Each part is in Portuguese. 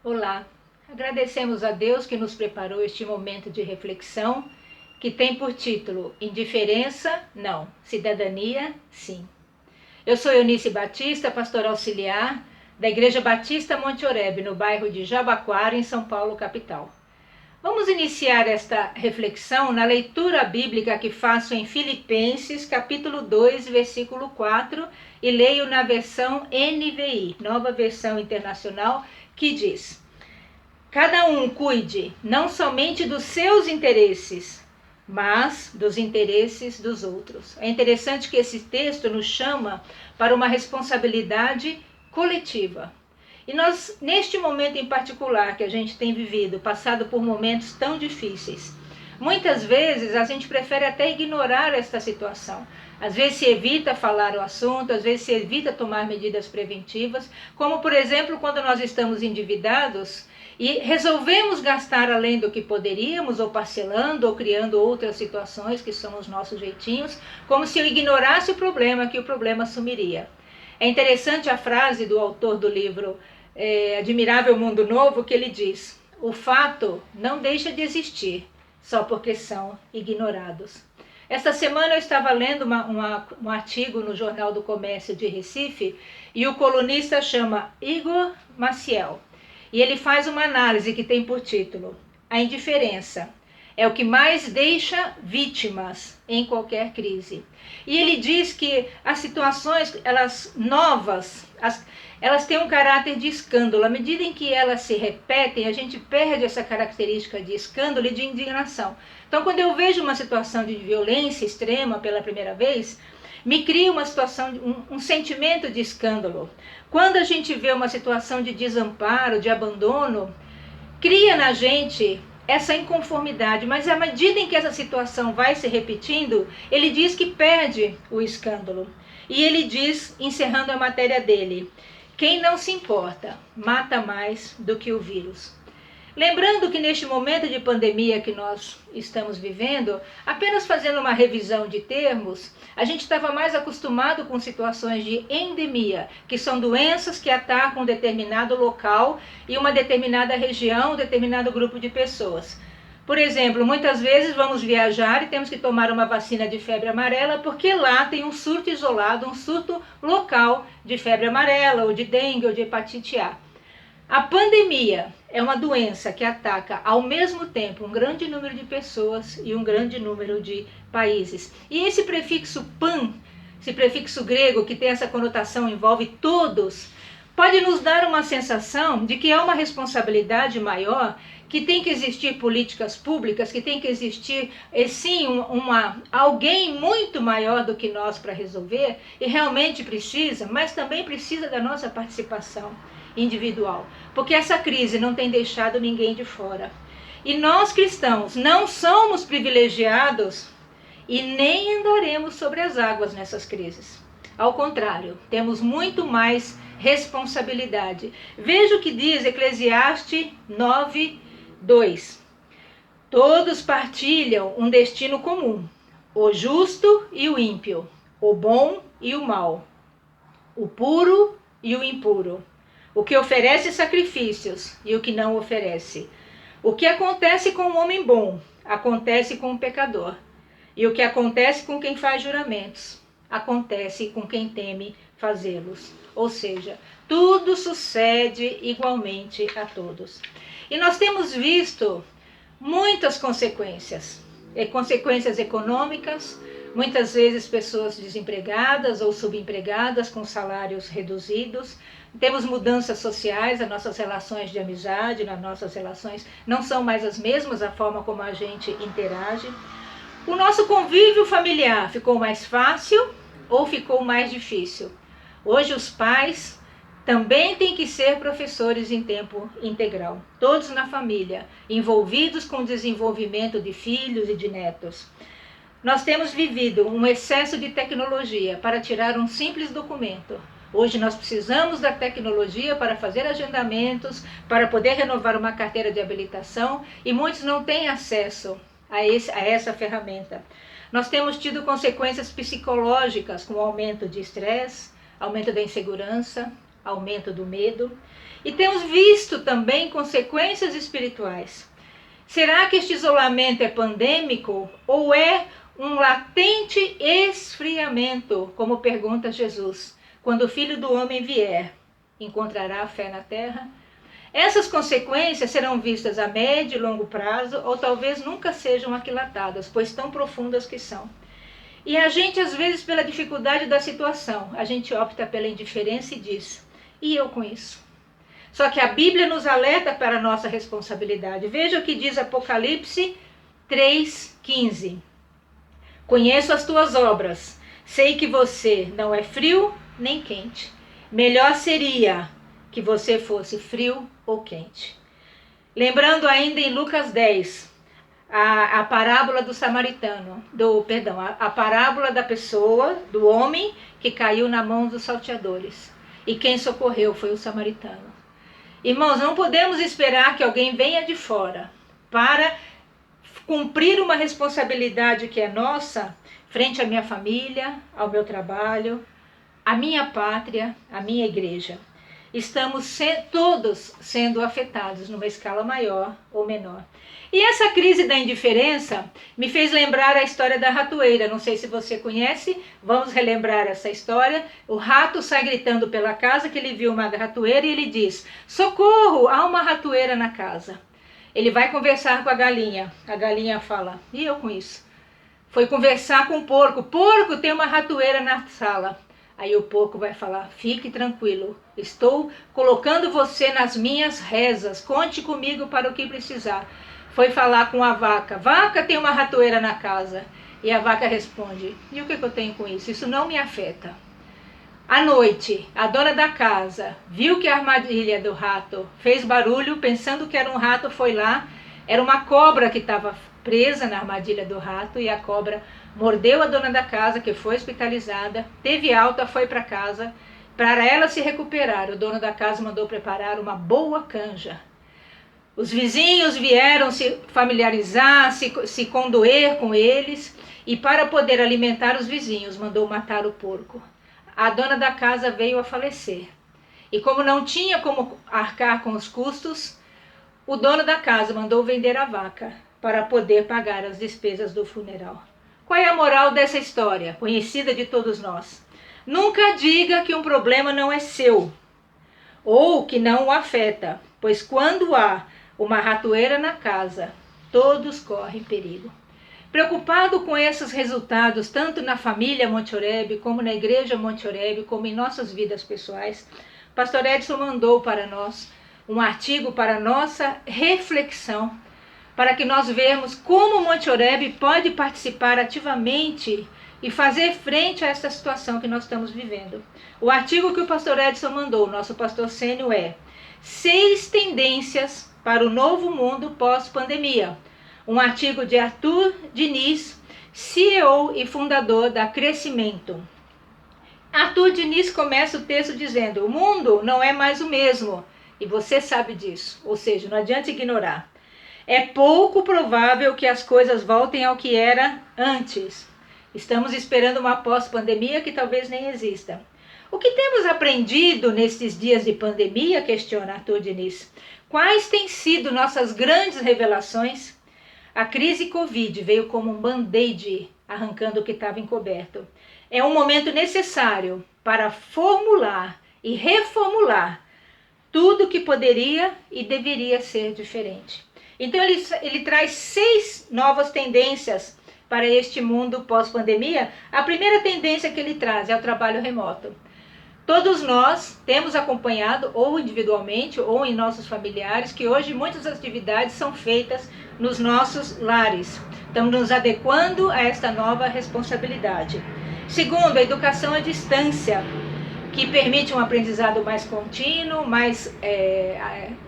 Olá, agradecemos a Deus que nos preparou este momento de reflexão que tem por título Indiferença, não, Cidadania, sim. Eu sou Eunice Batista, pastor auxiliar da Igreja Batista Monte Oreb, no bairro de Jabaquara, em São Paulo, capital. Vamos iniciar esta reflexão na leitura bíblica que faço em Filipenses, capítulo 2, versículo 4, e leio na versão NVI, Nova Versão Internacional, que diz: Cada um cuide não somente dos seus interesses, mas dos interesses dos outros. É interessante que esse texto nos chama para uma responsabilidade coletiva. E nós, neste momento em particular que a gente tem vivido, passado por momentos tão difíceis, muitas vezes a gente prefere até ignorar esta situação. Às vezes se evita falar o assunto, às vezes se evita tomar medidas preventivas, como por exemplo quando nós estamos endividados e resolvemos gastar além do que poderíamos, ou parcelando, ou criando outras situações que são os nossos jeitinhos, como se eu ignorasse o problema, que o problema sumiria. É interessante a frase do autor do livro Admirável Mundo Novo, que ele diz: o fato não deixa de existir só porque são ignorados. Esta semana eu estava lendo um artigo no Jornal do Comércio de Recife e o colunista chama Igor Maciel. E ele faz uma análise que tem por título: A indiferença é o que mais deixa vítimas em qualquer crise. E ele diz que as situações, elas novas, elas têm um caráter de escândalo. À medida em que elas se repetem, a gente perde essa característica de escândalo e de indignação. Então, quando eu vejo uma situação de violência extrema pela primeira vez, me cria uma situação, um sentimento de escândalo. Quando a gente vê uma situação de desamparo, de abandono, cria na gente essa inconformidade, mas à medida em que essa situação vai se repetindo, ele diz que perde o escândalo. E ele diz, encerrando a matéria dele: quem não se importa mata mais do que o vírus. Lembrando que neste momento de pandemia que nós estamos vivendo, apenas fazendo uma revisão de termos, a gente estava mais acostumado com situações de endemia, que são doenças que atacam um determinado local e uma determinada região, um determinado grupo de pessoas. Por exemplo, muitas vezes vamos viajar e temos que tomar uma vacina de febre amarela porque lá tem um surto isolado, um surto local de febre amarela, ou de dengue, ou de hepatite A. A pandemia é uma doença que ataca ao mesmo tempo um grande número de pessoas e um grande número de países. E esse prefixo pan, esse prefixo grego que tem essa conotação, envolve todos, pode nos dar uma sensação de que há uma responsabilidade maior, que tem que existir políticas públicas, que tem que existir, sim, alguém muito maior do que nós para resolver, e realmente precisa, mas também precisa da nossa participação individual, porque essa crise não tem deixado ninguém de fora. E nós cristãos não somos privilegiados e nem andaremos sobre as águas nessas crises. Ao contrário, temos muito mais responsabilidade. Veja o que diz Eclesiastes 9:2. Todos partilham um destino comum, o justo e o ímpio, o bom e o mau, o puro e o impuro, o que oferece sacrifícios e o que não oferece. O que acontece com o homem bom, acontece com o pecador. E o que acontece com quem faz juramentos, acontece com quem teme fazê-los. Ou seja, tudo sucede igualmente a todos. E nós temos visto muitas consequências. Consequências econômicas, muitas vezes pessoas desempregadas ou subempregadas com salários reduzidos. Temos mudanças sociais, as nossas relações de amizade, as nossas relações não são mais as mesmas, a forma como a gente interage. O nosso convívio familiar ficou mais fácil ou ficou mais difícil? Hoje os pais também têm que ser professores em tempo integral, todos na família, envolvidos com o desenvolvimento de filhos e de netos. Nós temos vivido um excesso de tecnologia para tirar um simples documento. Hoje nós precisamos da tecnologia para fazer agendamentos, para poder renovar uma carteira de habilitação, e muitos não têm acesso a essa ferramenta. Nós temos tido consequências psicológicas com o aumento de estresse, aumento da insegurança, aumento do medo. E temos visto também consequências espirituais. Será que este isolamento é pandêmico ou é um latente esfriamento, como pergunta Jesus? Quando o Filho do Homem vier, encontrará fé na terra? Essas consequências serão vistas a médio e longo prazo ou talvez nunca sejam aquilatadas, pois tão profundas que são. E a gente, às vezes, pela dificuldade da situação, a gente opta pela indiferença e diz, e eu com isso? Só que a Bíblia nos alerta para a nossa responsabilidade. Veja o que diz Apocalipse 3,15. Conheço as tuas obras, sei que você não é frio nem quente. Melhor seria que você fosse frio ou quente. Lembrando ainda em Lucas 10, a parábola do samaritano, a parábola da pessoa, do homem que caiu na mão dos salteadores. E quem socorreu foi o samaritano. Irmãos, não podemos esperar que alguém venha de fora para cumprir uma responsabilidade que é nossa frente à minha família, ao meu trabalho, à minha pátria, à minha igreja. Estamos todos sendo afetados numa escala maior ou menor. E essa crise da indiferença me fez lembrar a história da ratoeira. Não sei se você conhece, vamos relembrar essa história. O rato sai gritando pela casa que ele viu uma ratoeira e ele diz, socorro, há uma ratoeira na casa. Ele vai conversar com a galinha fala, e eu com isso? Foi conversar com o porco tem uma ratoeira na sala. Aí o porco vai falar, fique tranquilo, estou colocando você nas minhas rezas, conte comigo para o que precisar. Foi falar com a vaca tem uma ratoeira na casa. E a vaca responde, e o que eu tenho com isso? Isso não me afeta. À noite, a dona da casa viu que a armadilha do rato fez barulho, pensando que era um rato, foi lá, era uma cobra que estava presa na armadilha do rato e a cobra mordeu a dona da casa, que foi hospitalizada, teve alta, foi para casa. Para ela se recuperar, o dono da casa mandou preparar uma boa canja. Os vizinhos vieram se familiarizar, se condoer com eles, e para poder alimentar os vizinhos, mandou matar o porco. A dona da casa veio a falecer. E como não tinha como arcar com os custos, o dono da casa mandou vender a vaca para poder pagar as despesas do funeral. Qual é a moral dessa história, conhecida de todos nós? Nunca diga que um problema não é seu, ou que não o afeta, pois quando há uma ratoeira na casa, todos correm perigo. Preocupado com esses resultados, tanto na família Monte Oreb, como na igreja Monte Oreb, como em nossas vidas pessoais, pastor Edson mandou para nós um artigo para nossa reflexão, para que nós vejamos como o Monte Oreb pode participar ativamente e fazer frente a essa situação que nós estamos vivendo. O artigo que o pastor Edson mandou, nosso pastor Sênio, é 6 tendências para o novo mundo pós-pandemia. Um artigo de Arthur Diniz, CEO e fundador da Crescimento. Arthur Diniz começa o texto dizendo, o mundo não é mais o mesmo, e você sabe disso, ou seja, não adianta ignorar. É pouco provável que as coisas voltem ao que era antes. Estamos esperando uma pós-pandemia que talvez nem exista. O que temos aprendido nesses dias de pandemia, questiona Arthur Diniz. Quais têm sido nossas grandes revelações? A crise Covid veio como um band-aid, arrancando o que estava encoberto. É um momento necessário para formular e reformular tudo que poderia e deveria ser diferente. Então ele traz 6 novas tendências para este mundo pós-pandemia. A primeira tendência que ele traz é o trabalho remoto. Todos nós temos acompanhado, ou individualmente, ou em nossos familiares, que hoje muitas atividades são feitas nos nossos lares. Estamos nos adequando a esta nova responsabilidade. Segundo, a educação à distância, que permite um aprendizado mais contínuo, mais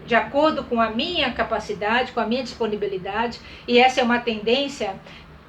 de acordo com a minha capacidade, com a minha disponibilidade, e essa é uma tendência.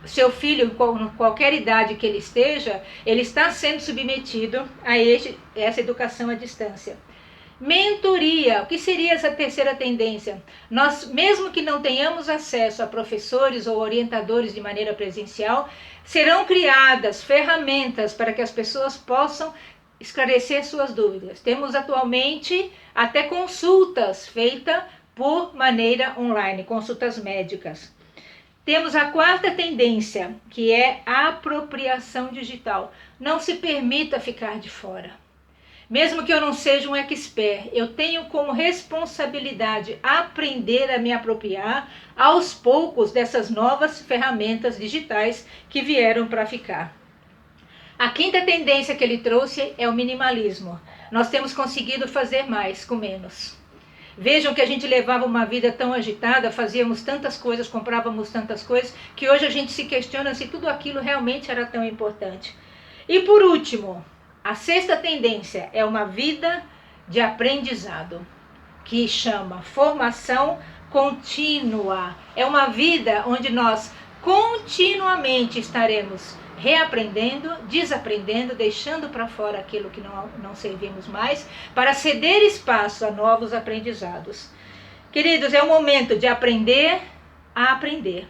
Seu filho, com qualquer idade que ele esteja, ele está sendo submetido a essa educação à distância. Mentoria, o que seria essa terceira tendência? Nós, mesmo que não tenhamos acesso a professores ou orientadores de maneira presencial, serão criadas ferramentas para que as pessoas possam esclarecer suas dúvidas. Temos atualmente até consultas feitas por maneira online, consultas médicas. Temos a quarta tendência, que é a apropriação digital. Não se permita ficar de fora. Mesmo que eu não seja um expert, eu tenho como responsabilidade aprender a me apropriar aos poucos dessas novas ferramentas digitais que vieram para ficar. A quinta tendência que ele trouxe é o minimalismo. Nós temos conseguido fazer mais com menos. Vejam que a gente levava uma vida tão agitada, fazíamos tantas coisas, comprávamos tantas coisas, que hoje a gente se questiona se tudo aquilo realmente era tão importante. E por último, a sexta tendência é uma vida de aprendizado, que chama formação contínua. É uma vida onde nós continuamente estaremos reaprendendo, desaprendendo, deixando para fora aquilo que não servimos mais, para ceder espaço a novos aprendizados. Queridos, é o momento de aprender a aprender.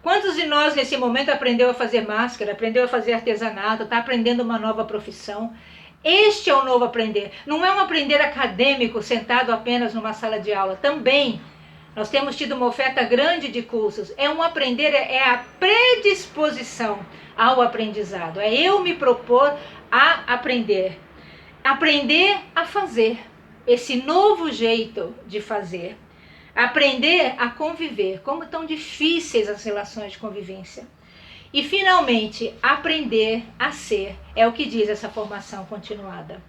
Quantos de nós nesse momento aprendeu a fazer máscara, aprendeu a fazer artesanato, está aprendendo uma nova profissão? Este é o novo aprender. Não é um aprender acadêmico sentado apenas numa sala de aula. Também nós temos tido uma oferta grande de cursos. É um aprender, é a predisposição ao aprendizado. É eu me propor a aprender. Aprender a fazer. Esse novo jeito de fazer. Aprender a conviver. Como tão difíceis as relações de convivência. E finalmente, aprender a ser. É o que diz essa formação continuada.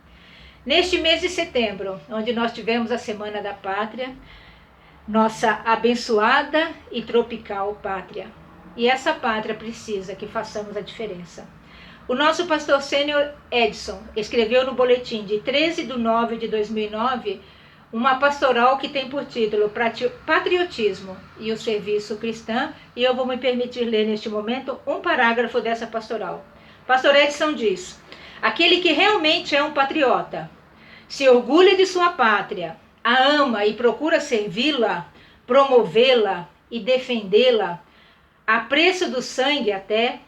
Neste mês de setembro, onde nós tivemos a Semana da Pátria, nossa abençoada e tropical pátria. E essa pátria precisa que façamos a diferença. O nosso pastor sênior Edson escreveu no boletim de 13/9/2009 uma pastoral que tem por título Patriotismo e o Serviço Cristão, e eu vou me permitir ler neste momento um parágrafo dessa pastoral. Pastor Edson diz: aquele que realmente é um patriota, se orgulha de sua pátria, a ama e procura servi-la, promovê-la e defendê-la, a preço do sangue até,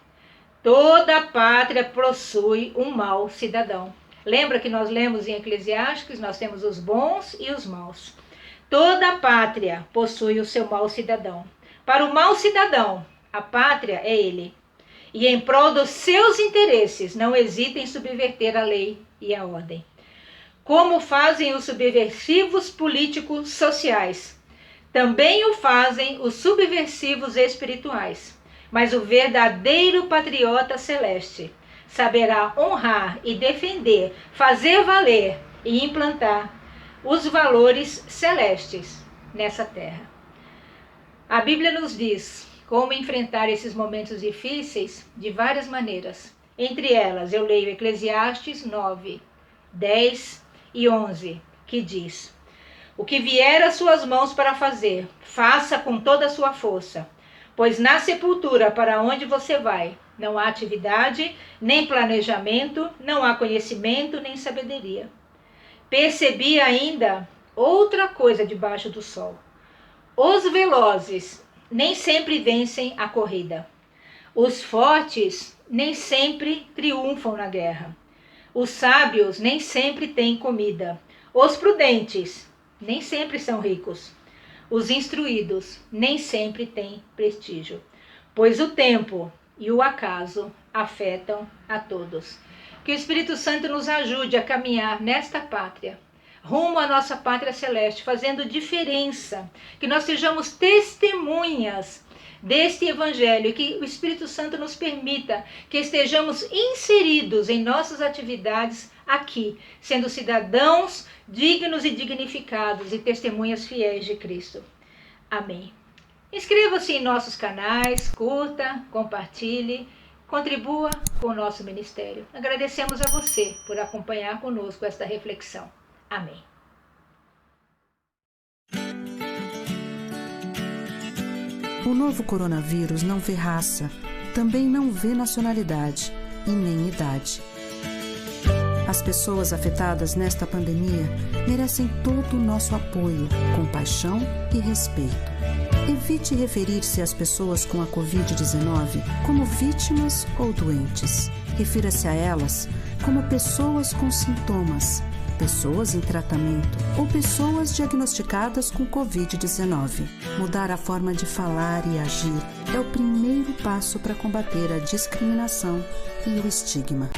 toda a pátria possui um mau cidadão. Lembra que nós lemos em Eclesiastes, nós temos os bons e os maus. Toda a pátria possui o seu mau cidadão. Para o mau cidadão, a pátria é ele. E em prol dos seus interesses, não hesita em subverter a lei e a ordem. Como fazem os subversivos políticos sociais, também o fazem os subversivos espirituais. Mas o verdadeiro patriota celeste saberá honrar e defender, fazer valer e implantar os valores celestes nessa terra. A Bíblia nos diz como enfrentar esses momentos difíceis de várias maneiras. Entre elas, eu leio Eclesiastes 9, 10 e 11, que diz: o que vier às suas mãos para fazer, faça com toda a sua força, pois na sepultura para onde você vai, não há atividade, nem planejamento, não há conhecimento, nem sabedoria. Percebi ainda outra coisa debaixo do sol. Os velozes nem sempre vencem a corrida. Os fortes nem sempre triunfam na guerra. Os sábios nem sempre têm comida. Os prudentes nem sempre são ricos. Os instruídos nem sempre têm prestígio. Pois o tempo e o acaso afetam a todos. Que o Espírito Santo nos ajude a caminhar nesta pátria, rumo à nossa pátria celeste, fazendo diferença. Que nós sejamos testemunhas deste Evangelho e que o Espírito Santo nos permita que estejamos inseridos em nossas atividades aqui, sendo cidadãos dignos e dignificados e testemunhas fiéis de Cristo. Amém. Inscreva-se em nossos canais, curta, compartilhe, contribua com o nosso ministério. Agradecemos a você por acompanhar conosco esta reflexão. Amém. O novo coronavírus não vê raça, também não vê nacionalidade e nem idade. As pessoas afetadas nesta pandemia merecem todo o nosso apoio, compaixão e respeito. Evite referir-se às pessoas com a Covid-19 como vítimas ou doentes. Refira-se a elas como pessoas com sintomas, pessoas em tratamento ou pessoas diagnosticadas com Covid-19. Mudar a forma de falar e agir é o primeiro passo para combater a discriminação e o estigma.